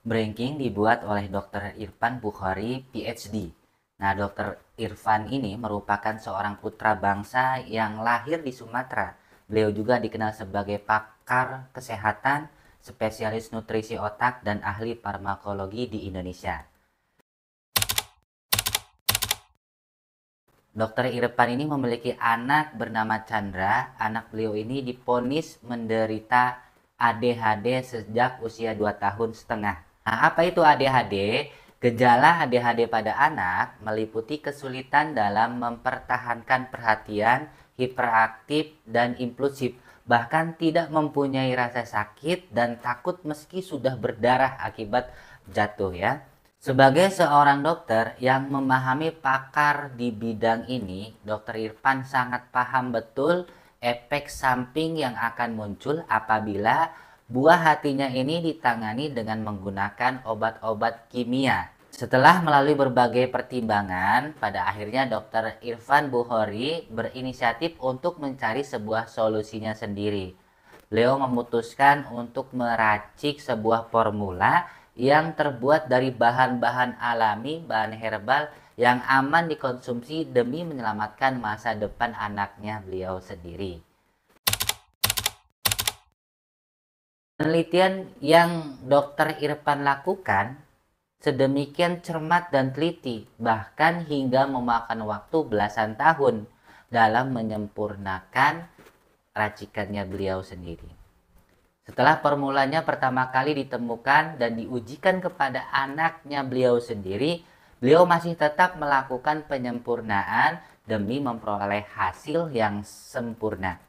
Branking dibuat oleh Dr. Irfan Bukhari, PhD. Nah, Dr. Irfan ini merupakan seorang putra bangsa yang lahir di Sumatera. Beliau juga dikenal sebagai pakar kesehatan, spesialis nutrisi otak, dan ahli farmakologi di Indonesia. Dr. Irfan ini memiliki anak bernama Chandra. Anak beliau ini divonis menderita ADHD sejak usia 2 tahun setengah. Nah, apa itu ADHD? Gejala ADHD pada anak meliputi kesulitan dalam mempertahankan perhatian, hiperaktif, dan impulsif. Bahkan tidak mempunyai rasa sakit dan takut meski sudah berdarah akibat jatuh ya. Sebagai seorang dokter yang memahami pakar di bidang ini, Dr. Irfan sangat paham betul efek samping yang akan muncul apabila buah hatinya ini ditangani dengan menggunakan obat-obat kimia. Setelah melalui berbagai pertimbangan, pada akhirnya Dr. Irfan Bukhari berinisiatif untuk mencari sebuah solusinya sendiri. Beliau memutuskan untuk meracik sebuah formula yang terbuat dari bahan-bahan alami, bahan herbal yang aman dikonsumsi demi menyelamatkan masa depan anaknya beliau sendiri. Penelitian yang Dr. Irfan lakukan sedemikian cermat dan teliti, bahkan hingga memakan waktu belasan tahun dalam menyempurnakan racikannya beliau sendiri. Setelah formulanya pertama kali ditemukan dan diujikan kepada anaknya beliau sendiri, beliau masih tetap melakukan penyempurnaan demi memperoleh hasil yang sempurna.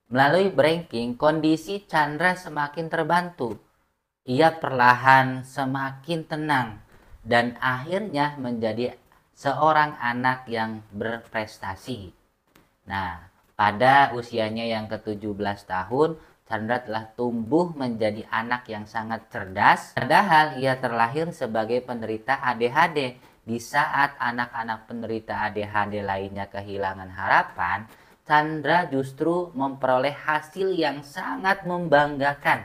Melalui branking, kondisi Chandra semakin terbantu. Ia perlahan semakin tenang dan akhirnya menjadi seorang anak yang berprestasi. Nah, pada usianya yang ke-17 tahun, Chandra telah tumbuh menjadi anak yang sangat cerdas. Padahal ia terlahir sebagai penderita ADHD. Di saat anak-anak penderita ADHD lainnya kehilangan harapan, Chandra justru memperoleh hasil yang sangat membanggakan.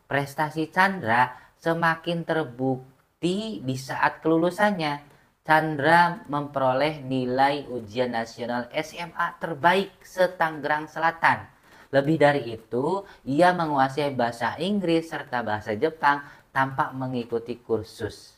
Prestasi Chandra semakin terbukti di saat kelulusannya. Chandra memperoleh nilai ujian nasional SMA terbaik se-Tangerang Selatan. Lebih dari itu, ia menguasai bahasa Inggris serta bahasa Jepang tanpa mengikuti kursus.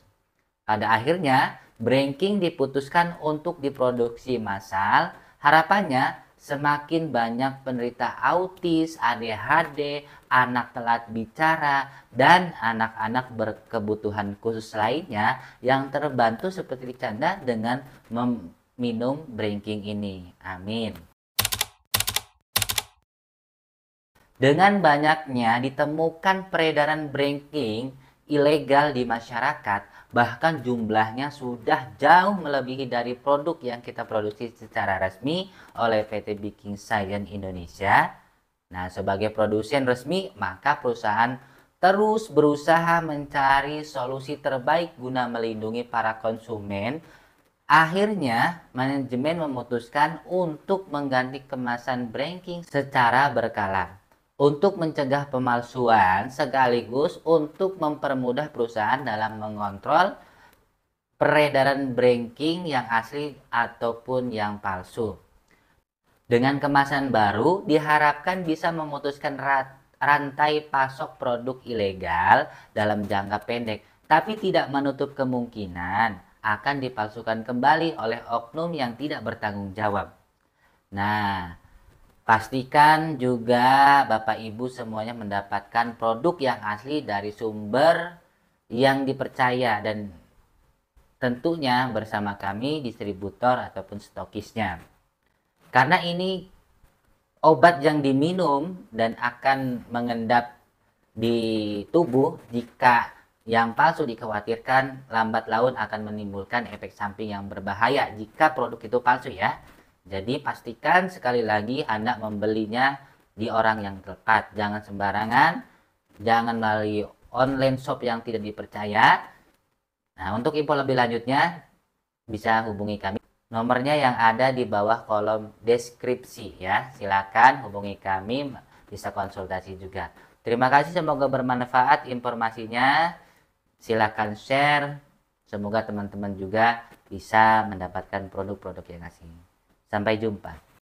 Pada akhirnya, branking diputuskan untuk diproduksi massal. Harapannya, semakin banyak penderita autis, ADHD, anak telat bicara, dan anak-anak berkebutuhan khusus lainnya yang terbantu seperti Canda dengan meminum branking ini. Amin. Dengan banyaknya ditemukan peredaran branking ilegal di masyarakat, bahkan jumlahnya sudah jauh melebihi dari produk yang kita produksi secara resmi oleh PT Baking Science Indonesia. Nah, sebagai produsen resmi, maka perusahaan terus berusaha mencari solusi terbaik guna melindungi para konsumen. Akhirnya, manajemen memutuskan untuk mengganti kemasan branking secara berkala untuk mencegah pemalsuan sekaligus untuk mempermudah perusahaan dalam mengontrol peredaran branking yang asli ataupun yang palsu. Dengan kemasan baru diharapkan bisa memutuskan rantai pasok produk ilegal dalam jangka pendek, tapi tidak menutup kemungkinan akan dipalsukan kembali oleh oknum yang tidak bertanggung jawab. Nah, pastikan juga Bapak Ibu semuanya mendapatkan produk yang asli dari sumber yang dipercaya dan tentunya bersama kami distributor ataupun stokisnya. Karena ini obat yang diminum dan akan mengendap di tubuh, jika yang palsu dikhawatirkan lambat laun akan menimbulkan efek samping yang berbahaya jika produk itu palsu ya. Jadi pastikan sekali lagi Anda membelinya di orang yang tepat. Jangan sembarangan, jangan melalui online shop yang tidak dipercaya. Nah, untuk info lebih lanjutnya bisa hubungi kami. Nomornya yang ada di bawah kolom deskripsi ya. Silakan hubungi kami, bisa konsultasi juga. Terima kasih, semoga bermanfaat informasinya. Silakan share. Semoga teman-teman juga bisa mendapatkan produk-produk yang asing. Sampai jumpa.